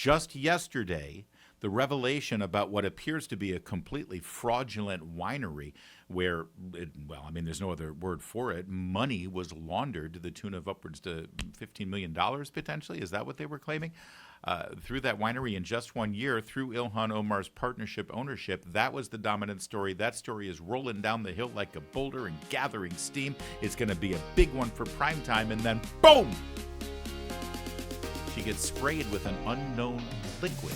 just yesterday, the revelation about what appears to be a completely fraudulent winery where, there's no other word for it, money was laundered to the tune of upwards to $15 million potentially. Is that what they were claiming? Through that winery in just 1 year, through Ilhan Omar's partnership ownership. That was the dominant story. That story is rolling down the hill like a boulder and gathering steam. It's going to be a big one for primetime, and then boom! She gets sprayed with an unknown liquid.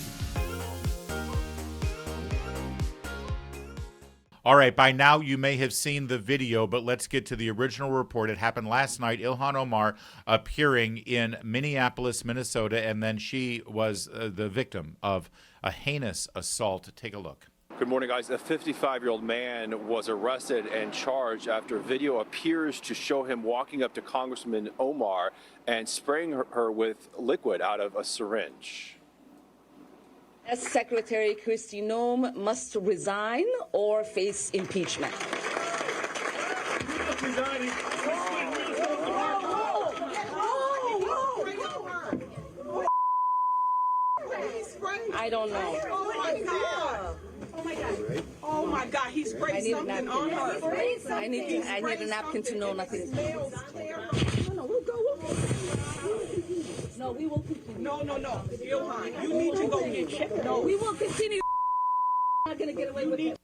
All right, by now you may have seen the video, but let's get to the original report. It happened last night. Ilhan Omar appearing in Minneapolis, Minnesota, and then she was the victim of a heinous assault. Take a look. Good morning, guys. A 55-year-old man was arrested and charged after video appears to show him walking up to Congresswoman Omar and spraying her with liquid out of a syringe. As Secretary Kristi Noem must resign or face impeachment. I don't know. Oh my God. Oh my God, he sprayed something on her. I need a napkin to know nothing. No, we will continue. No. Ilhan, you need to go get checked. No, we will continue. I'm not going to get away with it.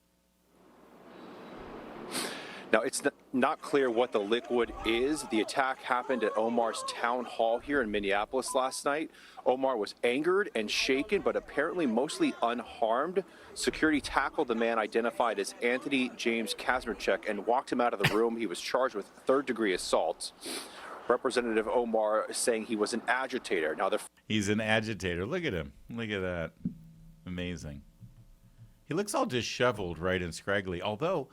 Now, it's not clear what the liquid is. The attack happened at Omar's town hall here in Minneapolis last night. Omar was angered and shaken, but apparently mostly unharmed. Security tackled the man identified as Anthony James Kazmierczak and walked him out of the room. He was charged with third-degree assault. Representative Omar saying he was an agitator. Now, he's an agitator. Look at him. Look at that. Amazing. He looks all disheveled, right, and scraggly. Although,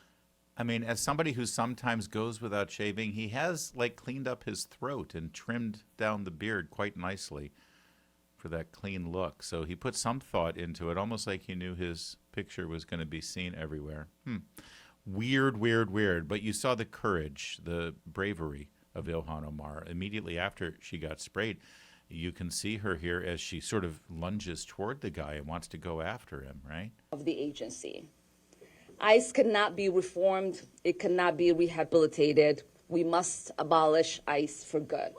as somebody who sometimes goes without shaving, he has, cleaned up his throat and trimmed down the beard quite nicely for that clean look. So he put some thought into it, almost like he knew his picture was going to be seen everywhere. Weird. But you saw the courage, the bravery of Ilhan Omar. Immediately after she got sprayed, you can see her here as she sort of lunges toward the guy and wants to go after him, right? Of the agency. ICE cannot be reformed. It cannot be rehabilitated. We must abolish ICE for good.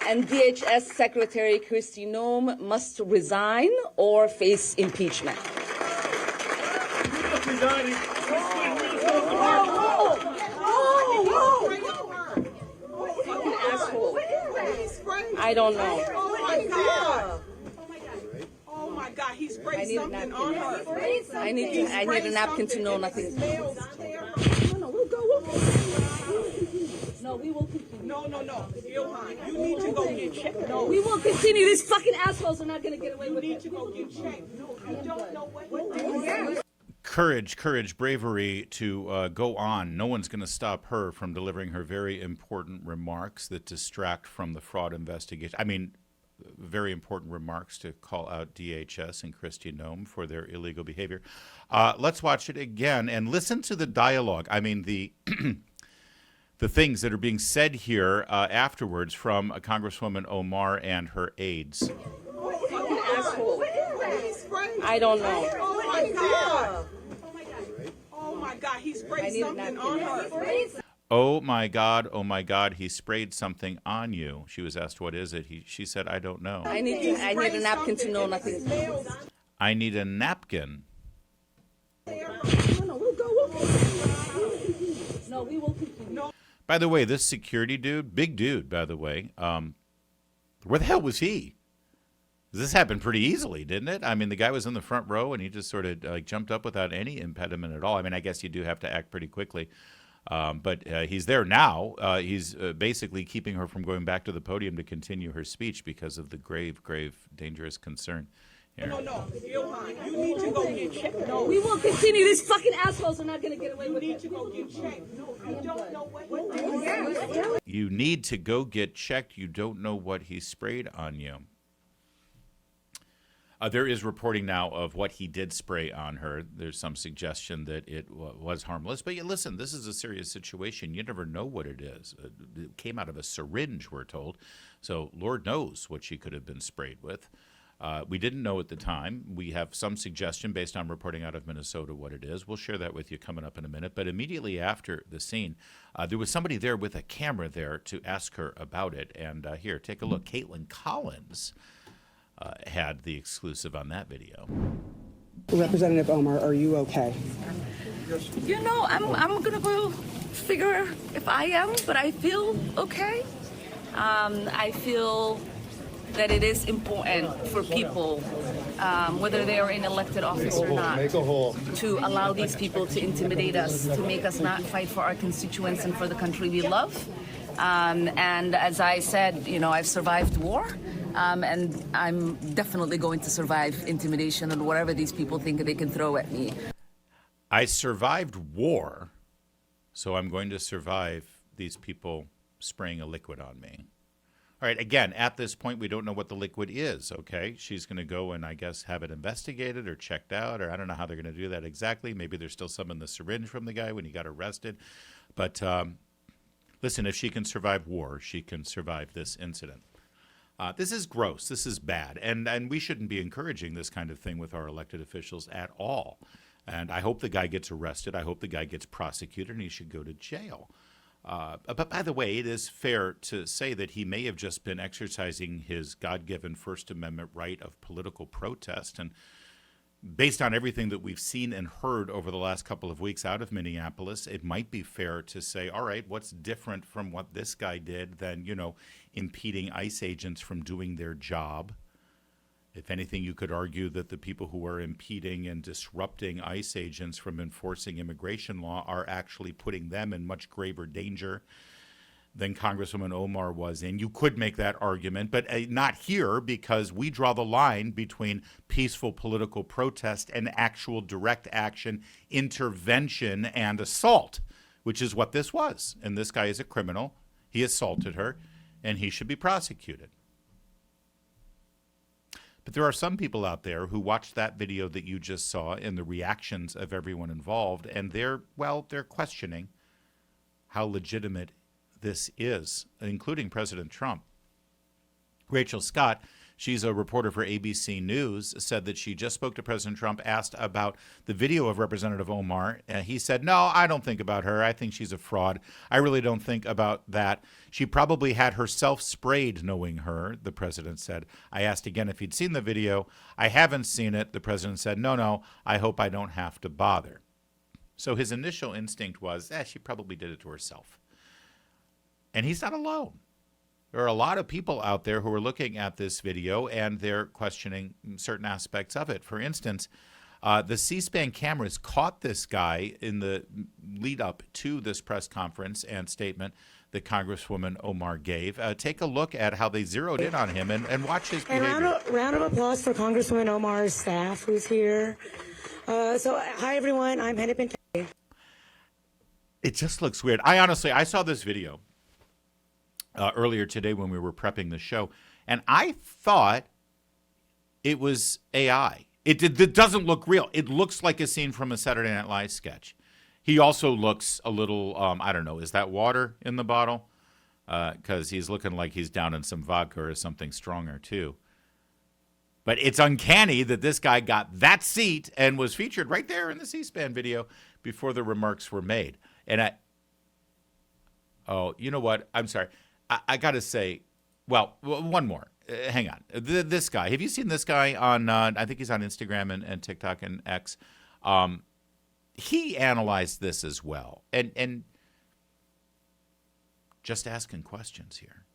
And DHS Secretary Kristi Noem must resign or face impeachment. I don't know. Oh my God, he sprayed something on her. I need a napkin to know nothing. No, we will continue. No. Ilhan, you need to go get checked. No, we will continue. These fucking assholes are not going to get away with it. You need to go get checked. No, you don't know what. Courage, bravery to go on. No one's going to stop her from delivering her very important remarks that distract from the fraud investigation. Very important remarks to call out DHS and Kristi Noem for their illegal behavior. Let's watch it again and listen to the dialogue. The things that are being said here afterwards from Congresswoman Omar and her aides. I don't know. Oh my God, he sprayed something on her. Oh my God, he sprayed something on you. She was asked, what is it? She said, I don't know. I need a napkin to know nothing. I need a napkin. No, we will continue. By the way, this security dude, big dude, by the way, where the hell was he? This happened pretty easily, didn't it? The guy was in the front row, and he just sort of jumped up without any impediment at all. I guess you do have to act pretty quickly. But he's there now. He's basically keeping her from going back to the podium to continue her speech because of the grave, dangerous concern here. No. Ilhan, you need to go get checked. No, we will continue. These fucking assholes are not going to get away with it. You need to go get checked. No, you don't know what. You need to go get checked. You don't know what he sprayed on you. There is reporting now of what he did spray on her. There's some suggestion that it was harmless. But yeah, listen, this is a serious situation. You never know what it is. It came out of a syringe, we're told. So Lord knows what she could have been sprayed with. We didn't know at the time. We have some suggestion based on reporting out of Minnesota what it is. We'll share that with you coming up in a minute. But immediately after the scene, there was somebody there with a camera there to ask her about it. And here, take a look. Caitlin Collins had the exclusive on that video. Representative Omar, are you okay? You know, I'm gonna go figure if I am, but I feel okay. I feel that it is important for people, whether they are in elected office or not, to allow these people to intimidate us, to make us not fight for our constituents and for the country we love. And as I said, you know, I've survived war, and I'm definitely going to survive intimidation and whatever these people think they can throw at me. I survived war, so I'm going to survive these people spraying a liquid on me. All right, again, at this point, we don't know what the liquid is, okay? She's going to go and, I guess, have it investigated or checked out, or I don't know how they're going to do that exactly. Maybe there's still some in the syringe from the guy when he got arrested. But listen, if she can survive war, she can survive this incident. This is gross. This is bad. And we shouldn't be encouraging this kind of thing with our elected officials at all. And I hope the guy gets arrested. I hope the guy gets prosecuted, and he should go to jail. But by the way, it is fair to say that he may have just been exercising his God-given First Amendment right of political protest. And based on everything that we've seen and heard over the last couple of weeks out of Minneapolis, it might be fair to say, all right, what's different from what this guy did than, you know, impeding ICE agents from doing their job? If anything, you could argue that the people who are impeding and disrupting ICE agents from enforcing immigration law are actually putting them in much graver danger than Congresswoman Omar was in. You could make that argument, but not here, because we draw the line between peaceful political protest and actual direct action, intervention, and assault, which is what this was. And this guy is a criminal. He assaulted her, and he should be prosecuted. But there are some people out there who watched that video that you just saw and the reactions of everyone involved, and they're questioning how legitimate this is, including President Trump. Rachel Scott, she's a reporter for ABC News, said that she just spoke to President Trump, asked about the video of Representative Omar. He said, no, I don't think about her. I think she's a fraud. I really don't think about that. She probably had herself sprayed knowing her, the president said. I asked again if he'd seen the video. I haven't seen it. The president said, no, I hope I don't have to bother. So his initial instinct was, she probably did it to herself. And he's not alone. There are a lot of people out there who are looking at this video and they're questioning certain aspects of it. For instance, the C-SPAN cameras caught this guy in the lead up to this press conference and statement that Congresswoman Omar gave. Take a look at how they zeroed in on him and watch his behavior. Round of applause for Congresswoman Omar's staff who's here. Hi, everyone. I'm Hennepin County. It just looks weird. I saw this video earlier today when we were prepping the show, and I thought it was AI. It doesn't look real. It looks like a scene from a Saturday Night Live sketch. He also looks a little, I don't know, is that water in the bottle? Because he's looking like he's down in some vodka or something stronger, too. But it's uncanny that this guy got that seat and was featured right there in the C-SPAN video before the remarks were made. And you know what? I'm sorry. I got to say, well, one more. Hang on. This guy, have you seen this guy on, I think he's on Instagram and TikTok and X. He analyzed this as well. And just asking questions here.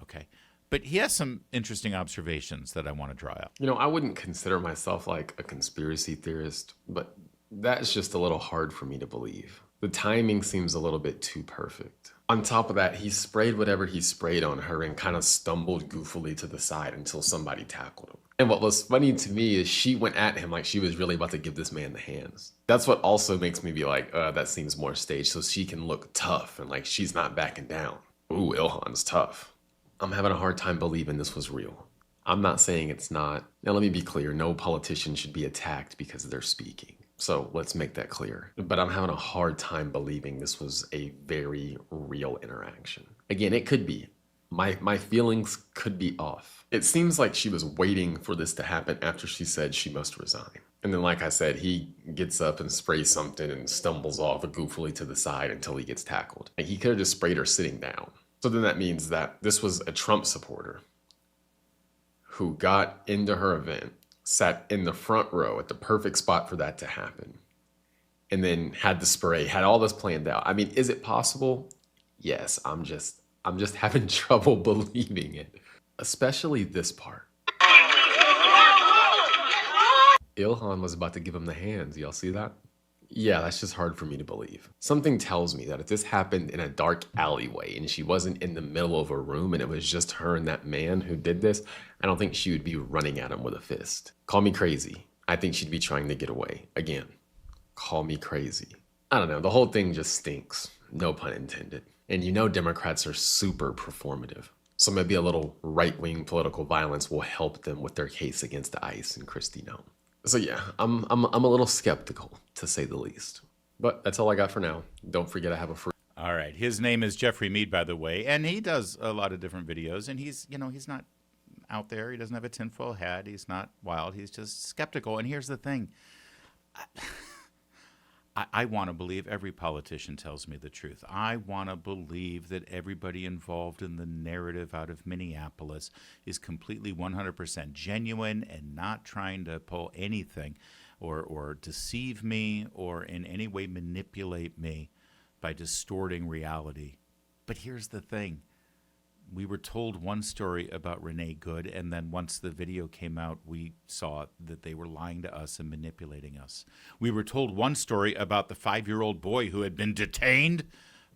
Okay. But he has some interesting observations that I want to draw out. You know, I wouldn't consider myself like a conspiracy theorist, but that's just a little hard for me to believe. The timing seems a little bit too perfect. On top of that, he sprayed whatever he sprayed on her and kind of stumbled goofily to the side until somebody tackled him. And what was funny to me is she went at him like she was really about to give this man the hands. That's what also makes me be like, that seems more staged, so she can look tough and like she's not backing down. Ooh, Ilhan's tough. I'm having a hard time believing this was real. I'm not saying it's not. Now, let me be clear. No politician should be attacked because they're speaking. So let's make that clear. But I'm having a hard time believing this was a very real interaction. Again, it could be. My feelings could be off. It seems like she was waiting for this to happen after she said she must resign. And then, like I said, he gets up and sprays something and stumbles off goofily to the side until he gets tackled. And he could have just sprayed her sitting down. So then that means that this was a Trump supporter who got into her event, sat in the front row at the perfect spot for that to happen, and then had the spray, had all this planned out. I mean, is it possible? Yes, I'm just having trouble believing it, especially this part. Ilhan was about to give him the hands. Y'all see that? Yeah, that's just hard for me to believe. Something tells me that if this happened in a dark alleyway and she wasn't in the middle of a room and it was just her and that man who did this, I don't think she would be running at him with a fist. Call me crazy. I think she'd be trying to get away. Again, call me crazy. I don't know. The whole thing just stinks. No pun intended. And you know Democrats are super performative. So maybe a little right-wing political violence will help them with their case against ICE and Kristi Noem. So yeah, I'm a little skeptical, to say the least. But that's all I got for now. Don't forget I have a free... All right. His name is Jeffrey Mead, by the way, and he does a lot of different videos, and he's not out there. He doesn't have a tinfoil hat. He's not wild. He's just skeptical. And here's the thing. I want to believe every politician tells me the truth. I want to believe that everybody involved in the narrative out of Minneapolis is completely 100% genuine and not trying to pull anything or deceive me or in any way manipulate me by distorting reality. But here's the thing. We were told one story about Renee Good, and then once the video came out, we saw that they were lying to us and manipulating us. We were told one story about the 5-year-old boy who had been detained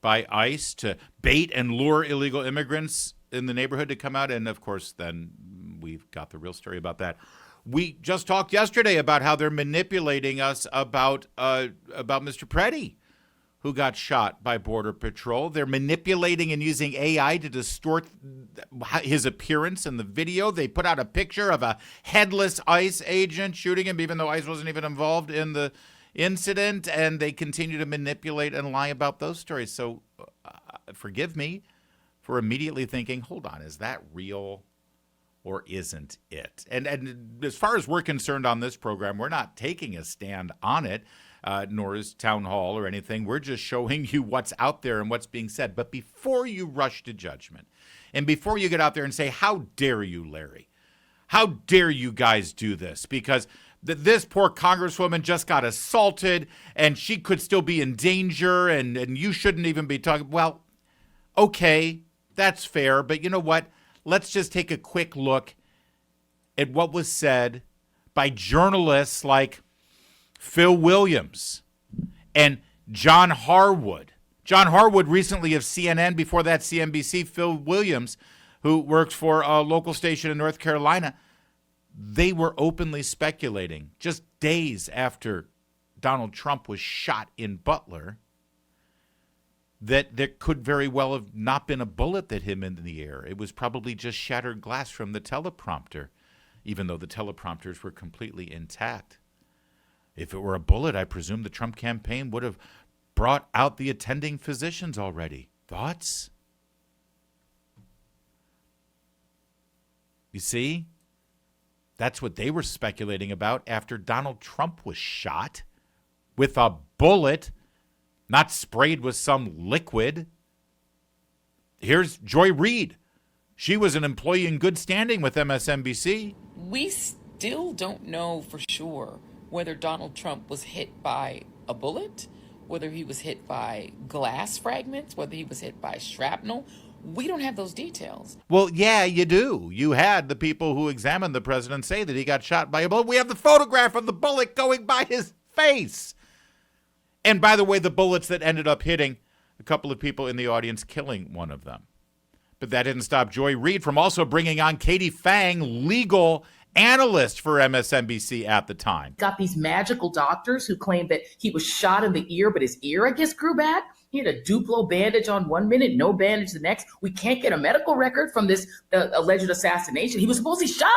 by ICE to bait and lure illegal immigrants in the neighborhood to come out, and of course, then we've got the real story about that. We just talked yesterday about how they're manipulating us about Mr. Preddy, who got shot by Border Patrol. They're manipulating and using AI to distort his appearance in the video. They put out a picture of a headless ICE agent shooting him, even though ICE wasn't even involved in the incident, and they continue to manipulate and lie about those stories. So forgive me for immediately thinking, hold on, is that real or isn't it? And as far as we're concerned on this program, we're not taking a stand on it. Nor is Town Hall or anything. We're just showing you what's out there and what's being said. But before you rush to judgment, and before you get out there and say, how dare you, Larry? How dare you guys do this? Because this poor congresswoman just got assaulted, and she could still be in danger, and you shouldn't even be talking. Well, okay, that's fair. But you know what? Let's just take a quick look at what was said by journalists like Phil Williams and John Harwood. John Harwood recently of CNN, before that CNBC. Phil Williams, who works for a local station in North Carolina. They were openly speculating just days after Donald Trump was shot in Butler that there could very well have not been a bullet that hit him in the air. It was probably just shattered glass from the teleprompter, even though the teleprompters were completely intact. If it were a bullet, I presume the Trump campaign would have brought out the attending physicians already. Thoughts? You see? That's what they were speculating about after Donald Trump was shot with a bullet, not sprayed with some liquid. Here's Joy Reid. She was an employee in good standing with MSNBC. We still don't know for sure whether Donald Trump was hit by a bullet, whether he was hit by glass fragments, whether he was hit by shrapnel. We don't have those details. Well, yeah, you do. You had the people who examined the president say that he got shot by a bullet. We have the photograph of the bullet going by his face. And by the way, the bullets that ended up hitting a couple of people in the audience, killing one of them. But that didn't stop Joy Reid from also bringing on Katie Fang, legal analyst for MSNBC at the time. Got these magical doctors who claimed that he was shot in the ear, but his ear, I guess, grew back. He had a Duplo bandage on 1 minute, no bandage the next. We can't get a medical record from this alleged assassination. He was supposedly shot.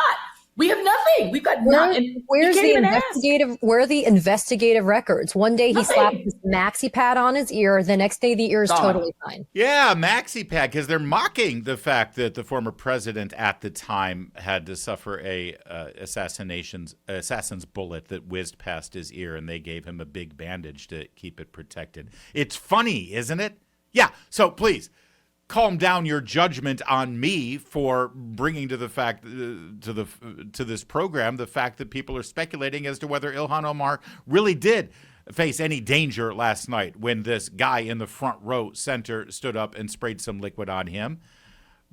We have nothing. We've got nothing. Where's the investigative? Where are the investigative records? One day he slapped his maxi pad on his ear. The next day the ear is totally fine. Yeah, maxi pad, because they're mocking the fact that the former president at the time had to suffer a assassin's bullet that whizzed past his ear, and they gave him a big bandage to keep it protected. It's funny, isn't it? Yeah. So please, calm down your judgment on me for bringing to the fact to this program the fact that people are speculating as to whether Ilhan Omar really did face any danger last night when this guy in the front row center stood up and sprayed some liquid on him.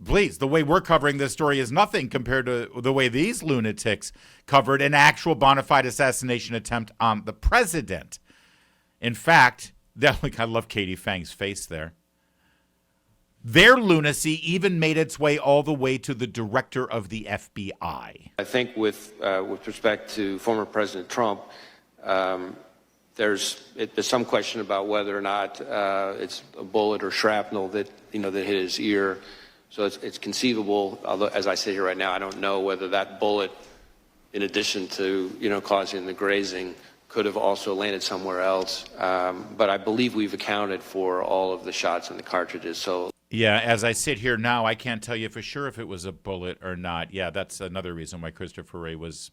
Please, the way we're covering this story is nothing compared to the way these lunatics covered an actual bona fide assassination attempt on the president. In fact, I love Katie Fang's face there. Their lunacy even made its way all the way to the director of the FBI. I think with respect to former President Trump, there's some question about whether or not it's a bullet or shrapnel that hit his ear. So it's conceivable. Although, as I sit here right now, I don't know whether that bullet, in addition to causing the grazing, could have also landed somewhere else. But I believe we've accounted for all of the shots and the cartridges. So. Yeah, as I sit here now, I can't tell you for sure if it was a bullet or not. Yeah, that's another reason why Christopher Wray was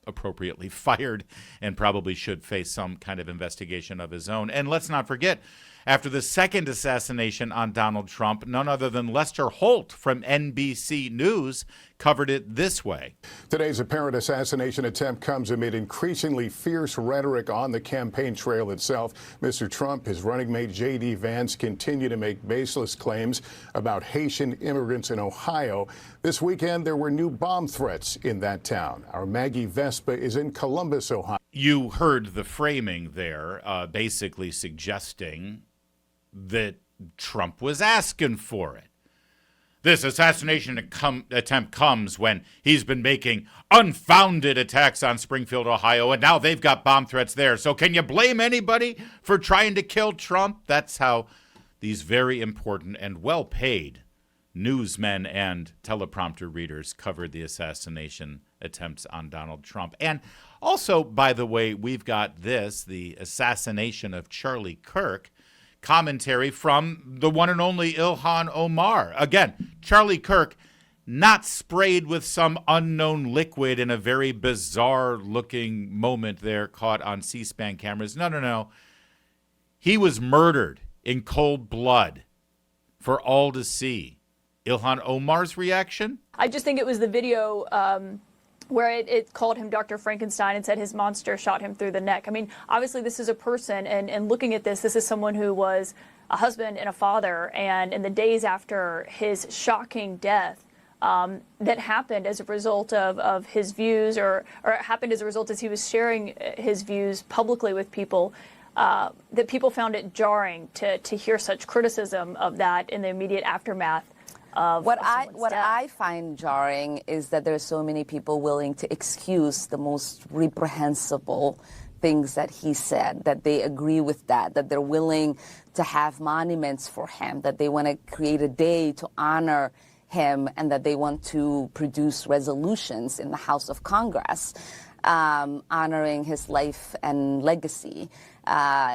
appropriately fired and probably should face some kind of investigation of his own. And let's not forget, after the second assassination on Donald Trump, none other than Lester Holt from NBC News covered it this way. Today's apparent assassination attempt comes amid increasingly fierce rhetoric on the campaign trail itself. Mr. Trump, his running mate J.D. Vance continue to make baseless claims about Haitian immigrants in Ohio. This weekend, there were new bomb threats in that town. Our Maggie Vespa is in Columbus, Ohio. You heard the framing there, basically suggesting that Trump was asking for it. This assassination attempt comes when he's been making unfounded attacks on Springfield, Ohio, and now they've got bomb threats there. So can you blame anybody for trying to kill Trump? That's how these very important and well-paid newsmen and teleprompter readers covered the assassination attempts on Donald Trump. And also, by the way, we've got the assassination of Charlie Kirk, commentary from the one and only Ilhan Omar. Again, Charlie Kirk not sprayed with some unknown liquid in a very bizarre-looking moment there caught on C-SPAN cameras. No. He was murdered in cold blood for all to see. Ilhan Omar's reaction? I just think it was the video where it called him Dr. Frankenstein and said his monster shot him through the neck. I mean, obviously this is a person, and looking at this is someone who was a husband and a father, and in the days after his shocking death, that happened as a result of his views, or it happened as a result as he was sharing his views publicly with people, that people found it jarring to hear such criticism of that in the immediate aftermath. What I find jarring is that there are so many people willing to excuse the most reprehensible things that he said, that they agree with that they're willing to have monuments for him, that they want to create a day to honor him, and that they want to produce resolutions in the House of Congress honoring his life and legacy.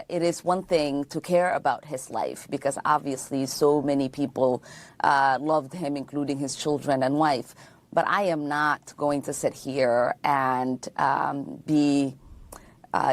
It is one thing to care about his life, because obviously so many people loved him, including his children and wife. But I am not going to sit here and be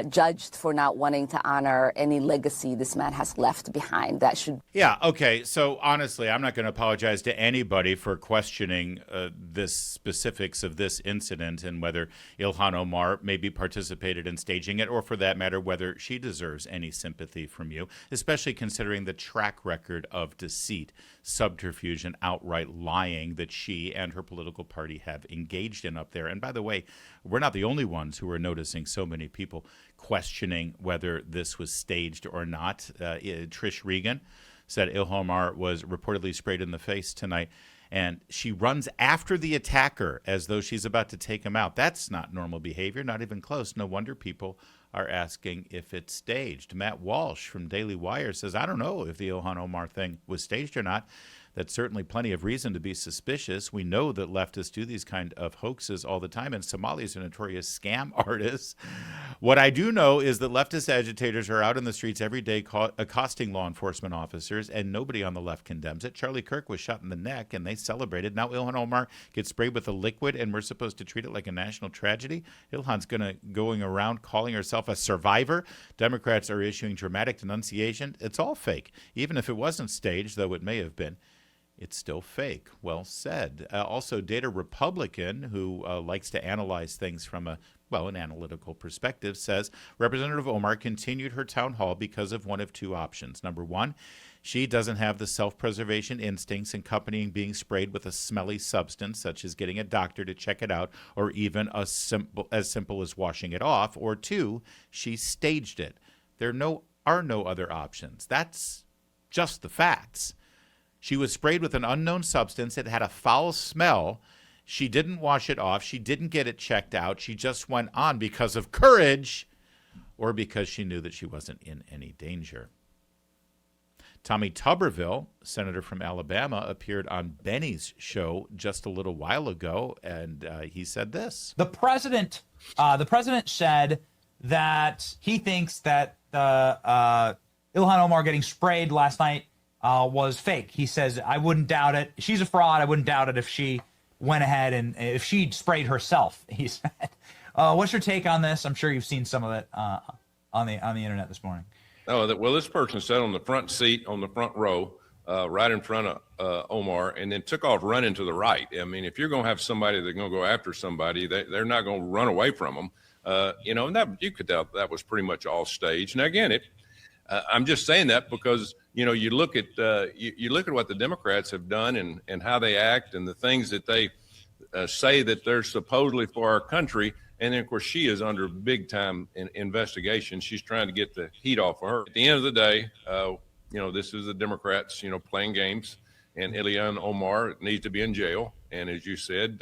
judged for not wanting to honor any legacy this man has left behind. That should. Yeah, okay. So honestly, I'm not going to apologize to anybody for questioning the specifics of this incident and whether Ilhan Omar maybe participated in staging it, or for that matter, whether she deserves any sympathy from you, especially considering the track record of deceit, subterfuge, and outright lying that she and her political party have engaged in up there. And by the way, we're not the only ones who are noticing so many people questioning whether this was staged or not. Trish Regan said Ilhan Omar was reportedly sprayed in the face tonight, and she runs after the attacker as though she's about to take him out. That's not normal behavior, not even close. No wonder people are asking if it's staged. Matt Walsh from Daily Wire says, I don't know if the Ilhan Omar thing was staged or not. That's certainly plenty of reason to be suspicious. We know that leftists do these kind of hoaxes all the time, and Somalis are notorious scam artists. What I do know is that leftist agitators are out in the streets every day accosting law enforcement officers, and nobody on the left condemns it. Charlie Kirk was shot in the neck, and they celebrated. Now Ilhan Omar gets sprayed with a liquid, and we're supposed to treat it like a national tragedy? Ilhan's going around calling herself a survivor. Democrats are issuing dramatic denunciation. It's all fake. Even if it wasn't staged, though it may have been, it's still fake. Well said. Also, Data Republican, who likes to analyze things from an analytical perspective, says Representative Omar continued her town hall because of one of two options. Number one, she doesn't have the self-preservation instincts accompanying being sprayed with a smelly substance, such as getting a doctor to check it out, or even as simple as washing it off. Or two, she staged it. There are no other options. That's just the facts. She was sprayed with an unknown substance. It had a foul smell. She didn't wash it off. She didn't get it checked out. She just went on because of courage or because she knew that she wasn't in any danger. Tommy Tuberville, senator from Alabama, appeared on Benny's show just a little while ago, and he said this. The president said that he thinks that Ilhan Omar getting sprayed last night was fake. He says, I wouldn't doubt it. She's a fraud. I wouldn't doubt it if she went ahead and if she sprayed herself, he said. What's your take on this? I'm sure you've seen some of it on the internet this morning. Oh, well, this person sat on the front seat on the front row, right in front of Omar, and then took off running to the right. I mean, if you're going to have somebody that's going to go after somebody, they're not going to run away from them. And that you could tell that was pretty much all staged. Now, again, I'm just saying that because you look at what the Democrats have done and how they act and the things that they say that they're supposedly for our country. And then, of course, she is under big time investigation. She's trying to get the heat off of her. At the end of the day, this is the Democrats, playing games. And Ilhan Omar needs to be in jail. And as you said,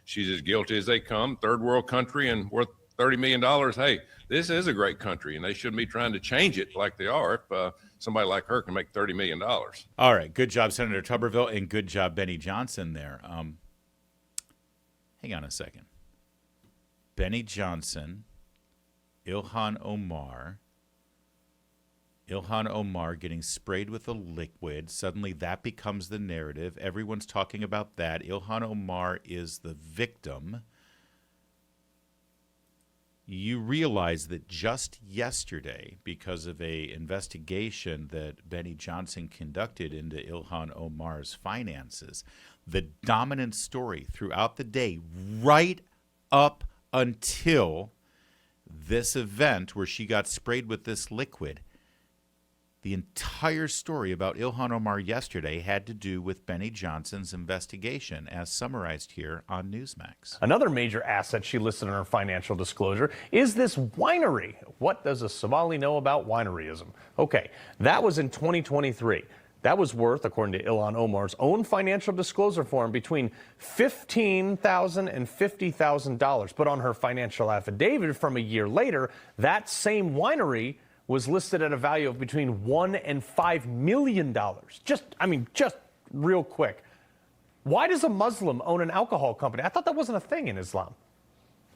she's as guilty as they come. Third world country and worth $30 million. Hey, this is a great country, and they shouldn't be trying to change it like they are if somebody like her can make $30 million. All right. Good job, Senator Tuberville, and good job, Benny Johnson there. Hang on a second. Benny Johnson, Ilhan Omar getting sprayed with a liquid. Suddenly that becomes the narrative. Everyone's talking about that. Ilhan Omar is the victim. You realize that just yesterday, because of an investigation that Benny Johnson conducted into Ilhan Omar's finances, the dominant story throughout the day, right up until this event where she got sprayed with this liquid, the entire story about Ilhan Omar yesterday had to do with Benny Johnson's investigation, as summarized here on Newsmax. Another major asset she listed in her financial disclosure is this winery. What does a Somali know about wineryism? Okay, that was in 2023. That was worth, according to Ilhan Omar's own financial disclosure form, between $15,000 and $50,000. But on her financial affidavit from a year later, that same winery was listed at a value of between $1 and $5 million. Just real quick. Why does a Muslim own an alcohol company? I thought that wasn't a thing in Islam.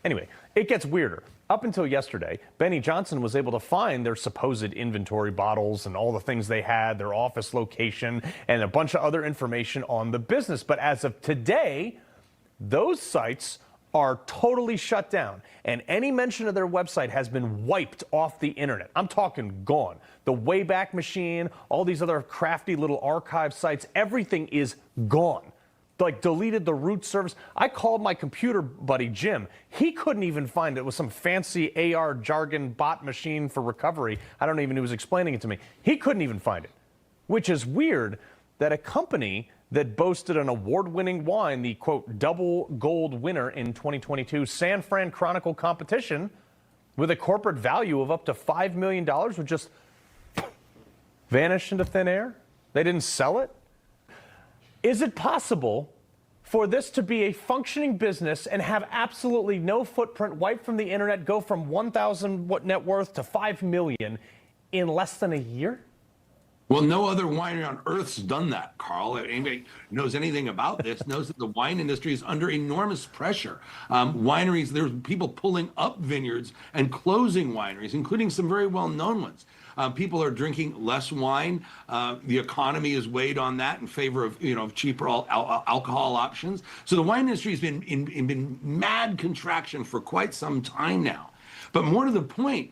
Anyway, it gets weirder. Up until yesterday, Benny Johnson was able to find their supposed inventory bottles and all the things they had, their office location, and a bunch of other information on the business. But as of today, those sites are totally shut down, and any mention of their website has been wiped off the internet. I'm talking gone. The Wayback Machine, all these other crafty little archive sites, everything is gone. Like, deleted the root service. I called my computer buddy, Jim. He couldn't even find it. It was some fancy AR jargon bot machine for recovery. I don't even know, he was explaining it to me. He couldn't even find it, which is weird that a company that boasted an award-winning wine, the, quote, double gold winner in 2022 San Fran Chronicle competition, with a corporate value of up to $5 million, would just vanish into thin air? They didn't sell it? Is it possible for this to be a functioning business and have absolutely no footprint, wiped from the internet, go from 1,000 net worth to 5 million in less than a year? Well, no other winery on earth's done that, Carl. Anybody knows anything about this knows that the wine industry is under enormous pressure. Wineries, there's people pulling up vineyards and closing wineries, including some very well-known ones. People are drinking less wine. The economy is weighed on that in favor of cheaper alcohol options. So the wine industry has been in mad contraction for quite some time now. But more to the point,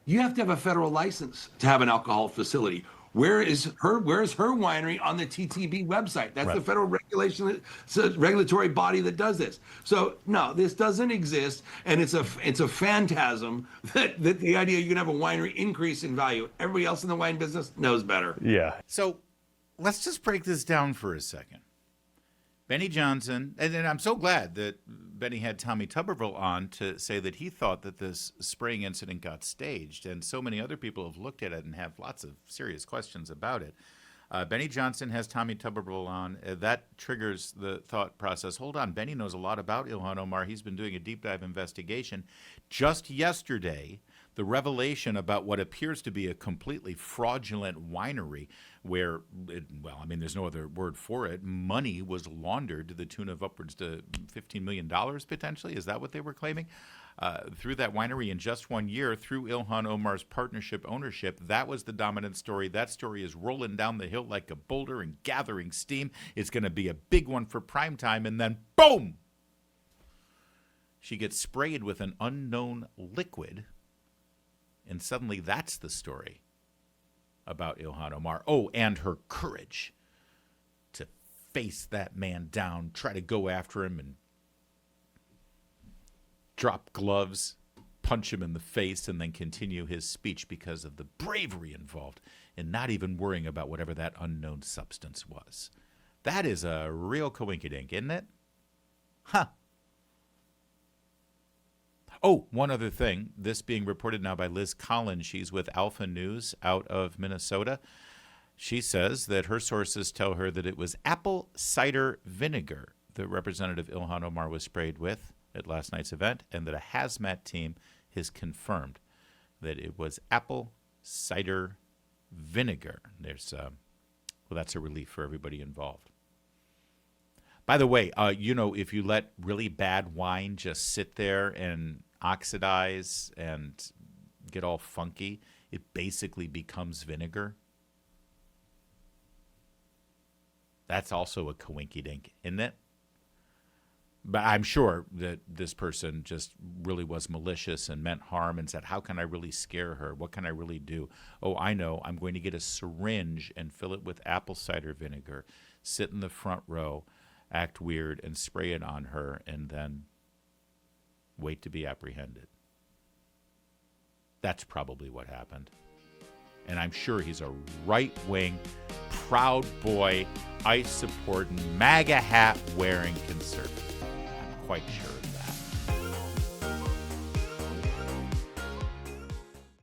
you have to have a federal license to have an alcohol facility. Where is her winery on the TTB website? That's the federal regulatory body that does this. So no, this doesn't exist, and it's a phantasm that the idea you can have a winery increase in value. Everybody else in the wine business knows better. Yeah. So let's just break this down for a second. Benny Johnson, and I'm so glad that Benny had Tommy Tuberville on to say that he thought that this spraying incident got staged, and so many other people have looked at it and have lots of serious questions about it. Benny Johnson has Tommy Tuberville on. That triggers the thought process. Hold on, Benny knows a lot about Ilhan Omar. He's been doing a deep dive investigation. Just yesterday, the revelation about what appears to be a completely fraudulent winery where, there's no other word for it, money was laundered to the tune of upwards to $15 million potentially. Is that what they were claiming? Through that winery in just 1 year, through Ilhan Omar's partnership ownership. That was the dominant story. That story is rolling down the hill like a boulder and gathering steam. It's going to be a big one for prime time, and then boom! She gets sprayed with an unknown liquid, and suddenly that's the story about Ilhan Omar. Oh, and her courage to face that man down, try to go after him and drop gloves, punch him in the face, and then continue his speech because of the bravery involved in not even worrying about whatever that unknown substance was. That is a real coinkydink, isn't it? Huh. Oh, one other thing. This being reported now by Liz Collins. She's with Alpha News out of Minnesota. She says that her sources tell her that it was apple cider vinegar that Representative Ilhan Omar was sprayed with at last night's event, and that a hazmat team has confirmed that it was apple cider vinegar. There's, that's a relief for everybody involved. By the way, if you let really bad wine just sit there and oxidize and get all funky, it basically becomes vinegar. That's also a coinkydink, isn't it? But I'm sure that this person just really was malicious and meant harm and said, how can I really scare her? What can I really do? Oh, I know. I'm going to get a syringe and fill it with apple cider vinegar, sit in the front row, act weird, and spray it on her, and then wait to be apprehended. That's probably what happened. And I'm sure he's a right-wing, proud boy, ICE-supporting, MAGA hat-wearing conservative. I'm quite sure of that.